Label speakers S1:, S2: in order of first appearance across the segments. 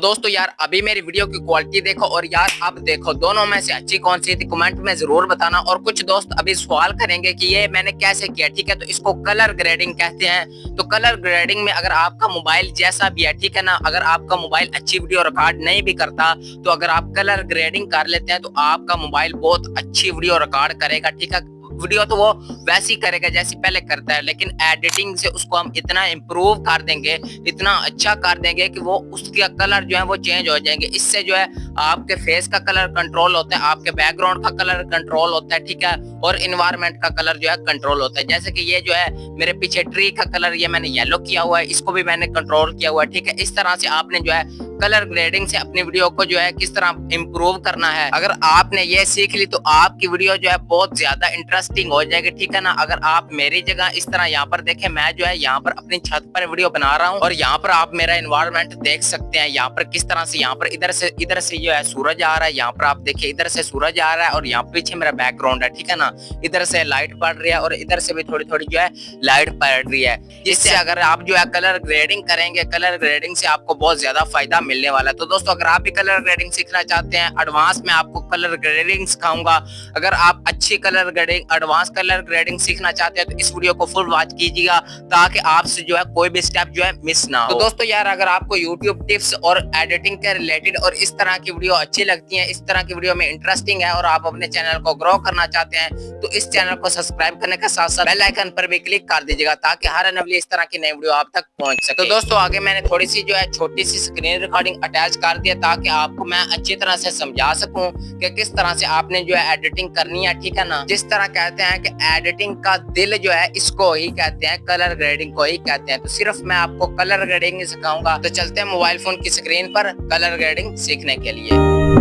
S1: दोस्तों यार अभी मेरी वीडियो की क्वालिटी देखो और यार अब देखो दोनों में से अच्छी कौन सी थी कमेंट में जरूर बताना। और कुछ दोस्त अभी सवाल करेंगे कि ये मैंने कैसे किया, ठीक है, तो इसको कलर ग्रेडिंग कहते हैं। तो कलर ग्रेडिंग में अगर आपका मोबाइल जैसा भी है, ठीक है ना, अगर आपका मोबाइल अच्छी वीडियो रिकॉर्ड नहीं भी करता तो अगर आप कलर ग्रेडिंग कर लेते हैं तो आपका मोबाइल बहुत अच्छी वीडियो रिकॉर्ड करेगा, ठीक है। वीडियो तो वो वैसी करेगा जैसी पहले करता है, लेकिन एडिटिंग से उसको हम इतना इम्प्रूव कर देंगे, इतना अच्छा कर देंगे कि वो उसका कलर जो है वो चेंज हो जाएंगे। इससे जो है आपके फेस का कलर कंट्रोल होता है, आपके बैकग्राउंड का कलर कंट्रोल होता है, ठीक है, और इन्वायरमेंट का कलर जो है कंट्रोल होता है। जैसे कि ये जो है मेरे पीछे ट्री का कलर ये मैंने येलो किया हुआ है, इसको भी मैंने कंट्रोल किया हुआ है, ठीक है। इस तरह से आपने जो है कलर ग्रेडिंग से अपनी वीडियो को जो है किस तरह इम्प्रूव करना है, अगर आपने ये सीख ली तो आपकी वीडियो जो है बहुत ज्यादा इंटरेस्टिंग हो जाएगी, ठीक है ना। अगर आप मेरी जगह इस तरह यहाँ पर देखें, मैं जो है यहाँ पर अपनी छत पर वीडियो बना रहा हूँ और यहाँ पर आप मेरा एनवायरनमेंट देख सकते हैं। यहाँ पर किस तरह से यहाँ पर इधर से जो है सूरज आ रहा है, यहाँ पर आप देखिए इधर से सूरज आ रहा है और यहाँ पीछे मेरा बैकग्राउंड है, ठीक है ना। इधर से लाइट पड़ रही है और इधर से भी थोड़ी थोड़ी जो है लाइट पड़ रही है। जिससे अगर आप जो है कलर ग्रेडिंग करेंगे, कलर ग्रेडिंग से आपको बहुत ज्यादा फायदा मिलने वाला है। तो दोस्तों अगर आप भी कलर ग्रेडिंग सीखना चाहते हैं, एडवांस में आपको कलर ग्रेडिंग सिखाऊंगा। अगर आप अच्छी colour grading advance colour grading सीखना चाहते हैं तो इस वीडियो को फुल वॉच कीजिएगा ताकि आपसे जो है कोई भी स्टेप जो है मिस ना हो। तो दोस्तों यार अगर आपको YouTube टिप्स और एडिटिंग के रिलेटेड और इस तरह की वीडियो अच्छी लगती है, इस तरह की वीडियो में इंटरेस्टिंग है और आप अपने चैनल को ग्रो करना चाहते हैं तो इस चैनल को सब्सक्राइब करने के साथ साथ बेल आइकन पर भी क्लिक कर दीजिएगा ताकि हर अगली इस तरह की नई वीडियो आप तक पहुंच सके। तो दोस्तों आगे मैंने थोड़ी सी जो है छोटी सी स्क्रीन रिकॉर्डिंग अटैच कर दिया ताकि आपको मैं अच्छी तरह से समझा सकूं कि किस तरह से आपने जो है एडिटिंग करनी है, ठीक है ना। जिस तरह कहते हैं कि एडिटिंग का दिल जो है इसको ही कहते हैं, कलर ग्रेडिंग को ही कहते हैं। तो सिर्फ मैं आपको कलर ग्रेडिंग सिखाऊंगा। तो चलते हैं मोबाइल फोन की स्क्रीन पर कलर ग्रेडिंग सीखने के लिए।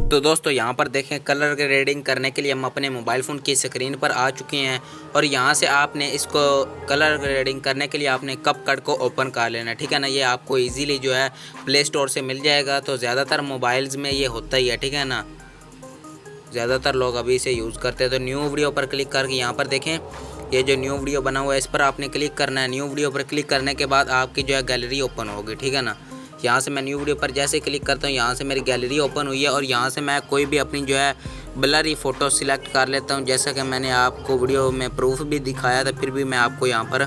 S1: तो दोस्तों यहाँ पर देखें कलर ग्रेडिंग करने के लिए हम अपने मोबाइल फ़ोन की स्क्रीन पर आ चुके हैं और यहाँ से आपने इसको कलर ग्रेडिंग करने के लिए आपने कपकट को ओपन कर लेना, ठीक है ना। ये आपको इजीली जो है प्ले स्टोर से मिल जाएगा। तो ज़्यादातर मोबाइल्स में ये होता ही है, ठीक है ना, ज़्यादातर लोग अभी इसे यूज़ करते हैं। तो न्यू वीडियो पर क्लिक करके यहाँ पर देखें ये जो न्यू वीडियो बना हुआ है इस पर आपने क्लिक करना है। न्यू वीडियो पर क्लिक करने के बाद आपकी जो है गैलरी ओपन होगी, ठीक है ना। यहाँ से मैं न्यू वीडियो पर जैसे क्लिक करता हूँ यहाँ से मेरी गैलरी ओपन हुई है और यहाँ से मैं कोई भी अपनी जो है ब्लरी फ़ोटो सिलेक्ट कर लेता हूँ। जैसा कि मैंने आपको वीडियो में प्रूफ भी दिखाया था, फिर भी मैं आपको यहाँ पर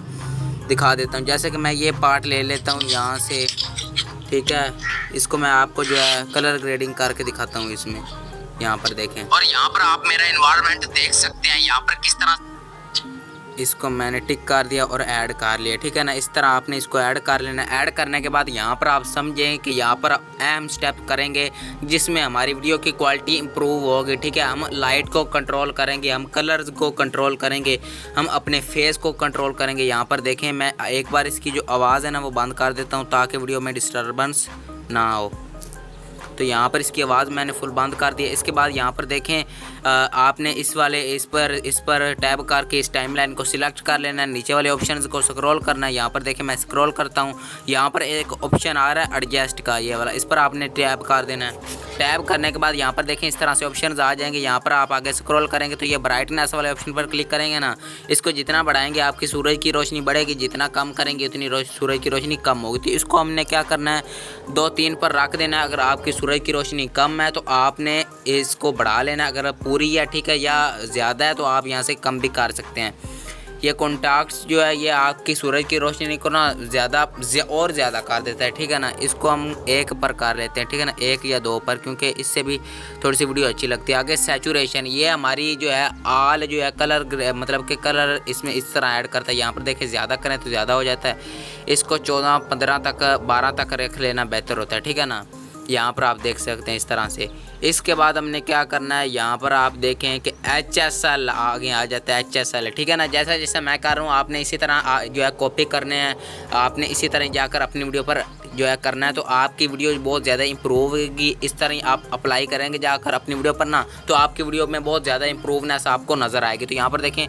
S1: दिखा देता हूँ। जैसे कि मैं ये पार्ट ले लेता हूँ यहाँ से, ठीक है। इसको मैं आपको जो है कलर ग्रेडिंग करके दिखाता हूँ इसमें, यहाँ पर देखें। और यहाँ पर आप मेरा एनवायरनमेंट देख सकते हैं, यहाँ पर किस तरह इसको मैंने टिक कर दिया और ऐड कर लिया, ठीक है ना। इस तरह आपने इसको ऐड कर लेना। ऐड करने के बाद यहाँ पर आप समझें कि यहाँ पर अहम स्टेप करेंगे जिसमें हमारी वीडियो की क्वालिटी इंप्रूव होगी, ठीक है। हम लाइट को कंट्रोल करेंगे, हम कलर्स को कंट्रोल करेंगे, हम अपने फेस को कंट्रोल करेंगे। यहाँ पर देखें मैं एक बार इसकी जो आवाज़ है ना वो बंद कर देता हूँ ताकि वीडियो में डिस्टर्बेंस ना हो। तो यहाँ पर इसकी आवाज़ मैंने फुल बंद कर दी। इसके बाद यहाँ पर देखें आपने इस पर टैब करके इस टाइमलाइन को सिलेक्ट कर लेना है। नीचे वाले ऑप्शंस को स्क्रॉल करना है। यहाँ पर देखें मैं स्क्रॉल करता हूँ, यहाँ पर एक ऑप्शन आ रहा है एडजस्ट का, ये वाला, इस पर आपने टैब कर देना है। टैब करने के बाद यहाँ पर देखें इस तरह से ऑप्शंस आ जाएंगे। यहाँ पर आप आगे स्क्रॉल करेंगे तो ये ब्राइटनेस वाले ऑप्शन पर क्लिक करेंगे ना, इसको जितना बढ़ाएंगे आपकी सूरज की रोशनी बढ़ेगी, जितना कम करेंगे उतनी सूरज की रोशनी कम होगी। तो इसको हमने क्या करना है 2-3 पर रख देना है। अगर आपकी सूरज की रोशनी कम है तो आपने इसको बढ़ा लेना, अगर पूरी है, ठीक है, या ज़्यादा है तो आप यहाँ से कम भी कर सकते हैं। ये कॉन्टैक्ट्स जो है ये आपकी सूरज की रोशनी को ना ज़्यादा कर देता है, ठीक है ना। इसको हम 1 पर कर लेते हैं, ठीक है ना, 1 या 2 पर, क्योंकि इससे भी थोड़ी सी वीडियो अच्छी लगती है। आगे सैचुरेशन, ये हमारी जो है आल जो है कलर मतलब कि कलर इसमें इस तरह ऐड करता है। यहाँ पर देखें ज़्यादा करें तो ज़्यादा हो जाता है, इसको 14-15 तक 12 तक रख लेना बेहतर होता है, ठीक है ना। यहाँ पर आप देख सकते हैं इस तरह से। इसके बाद हमने क्या करना है, यहाँ पर आप देखें कि HSL आगे आ जाता है, HSL, ठीक है ना। जैसा जैसा मैं कर रहा हूँ आपने इसी तरह जो है कॉपी करने हैं, आपने इसी तरह जाकर अपनी वीडियो पर जो है करना है तो आपकी वीडियो बहुत ज़्यादा इंप्रूव होगी। इस तरह आप अप्लाई करेंगे जाकर अपनी वीडियो पर ना, तो आपकी वीडियो में बहुत ज़्यादा इंप्रूवनेस आपको नज़र आएगी। तो यहाँ पर देखें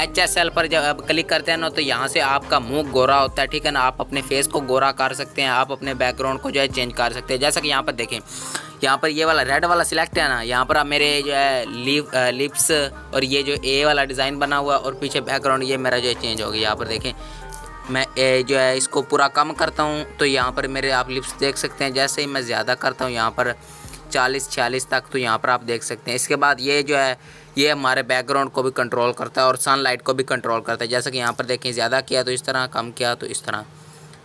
S1: HSL पर जब क्लिक करते हैं ना तो यहाँ से आपका मुंह गोरा होता है, ठीक है ना। आप अपने फेस को गोरा कर सकते हैं, आप अपने बैकग्राउंड को जो है चेंज कर सकते हैं। जैसा कि यहाँ पर देखें यहाँ पर ये वाला रेड वाला सिलेक्ट है ना, यहाँ पर आप मेरे जो है लिप्स और ये जो ए वाला डिज़ाइन बना हुआ और पीछे बैकग्राउंड ये मेरा जो है चेंज हो गया। यहाँ पर देखें मैं जो है इसको पूरा कम करता हूँ तो यहाँ पर मेरे आप लिप्स देख सकते हैं। जैसे ही मैं ज़्यादा करता हूँ यहाँ पर 40-46 तक, तो यहाँ पर आप देख सकते हैं। इसके बाद ये जो है ये हमारे बैकग्राउंड को भी कंट्रोल करता है और सनलाइट को भी कंट्रोल करता है। जैसे कि यहाँ पर देखें, ज़्यादा किया तो इस तरह, कम किया तो इस तरह।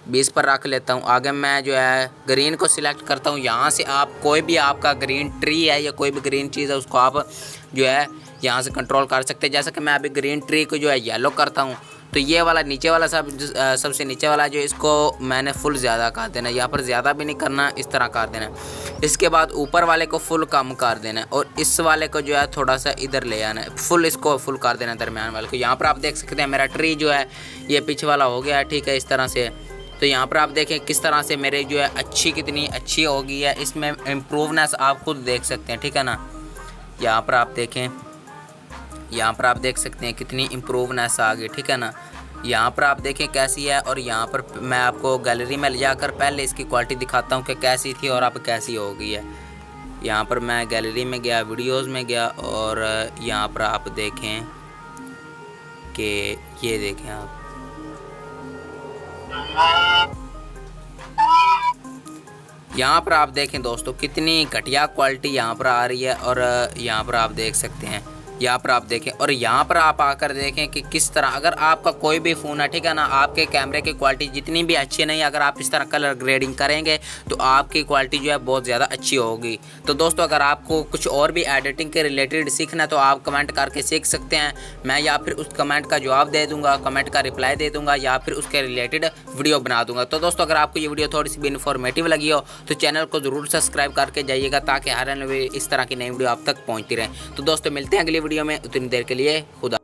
S1: 20 पर रख लेता हूँ। आगे मैं जो है ग्रीन को सिलेक्ट करता हूँ। यहाँ से आप कोई भी आपका ग्रीन ट्री है या कोई भी ग्रीन चीज़ है उसको आप जो है यहाँ से कंट्रोल कर सकते हैं। जैसे कि मैं अभी ग्रीन ट्री को जो है येलो करता हूँ, तो ये वाला नीचे वाला सबसे नीचे वाला जो इसको मैंने फुल ज़्यादा कर देना है। यहाँ पर ज़्यादा भी नहीं करना, इस तरह कर देना है। इसके बाद ऊपर वाले को फुल कम कर देना है और इस वाले को जो है थोड़ा सा इधर ले आना है, फुल इसको फुल कर देना है दरमियान वाले को। यहाँ पर आप देख सकते हैं मेरा ट्री जो है ये पीछे वाला हो गया है, ठीक है, इस तरह से। तो यहाँ पर आप देखें किस तरह से मेरे जो है कितनी अच्छी हो गई है। इसमें इम्प्रूवनेस आप खुद देख सकते हैं, ठीक है ना। यहाँ पर आप देखें, यहाँ पर आप देख सकते हैं कितनी इम्प्रूवनेस आ गई, ठीक है ना। यहाँ पर आप देखें कैसी है। और यहाँ पर मैं आपको गैलरी में ले जाकर पहले इसकी क्वालिटी दिखाता हूँ कि कैसी थी और अब कैसी हो गई है। यहाँ पर मैं गैलरी में गया, वीडियोस में गया और यहाँ पर आप देखें कि ये देखें आप, यहाँ पर आप देखें दोस्तों कितनी घटिया क्वालिटी यहाँ पर आ रही है। और यहाँ पर आप देख सकते हैं, यहाँ पर आप देखें और यहाँ पर आप आकर देखें कि किस तरह, अगर आपका कोई भी फ़ोन है, ठीक है ना, आपके कैमरे की क्वालिटी जितनी भी अच्छी नहीं, अगर आप इस तरह कलर ग्रेडिंग करेंगे तो आपकी क्वालिटी जो है बहुत ज़्यादा अच्छी होगी। तो दोस्तों अगर आपको कुछ और भी एडिटिंग के रिलेटेड सीखना है तो आप कमेंट करके सीख सकते हैं। मैं या फिर उस कमेंट का जवाब दे दूँगा, कमेंट का रिप्लाई दे दूँगा या फिर उसके रिलेटेड वीडियो बना दूँगा। तो दोस्तों अगर आपको ये वीडियो थोड़ी सी भी इन्फॉर्मेटिव लगी हो तो चैनल को ज़रूर सब्सक्राइब करके जाइएगा ताकि हर इस तरह की नई वीडियो आप तक पहुँचती रहे। तो दोस्तों मिलते हैं अगली वीडियो में, उतनी देर के लिए खुदा।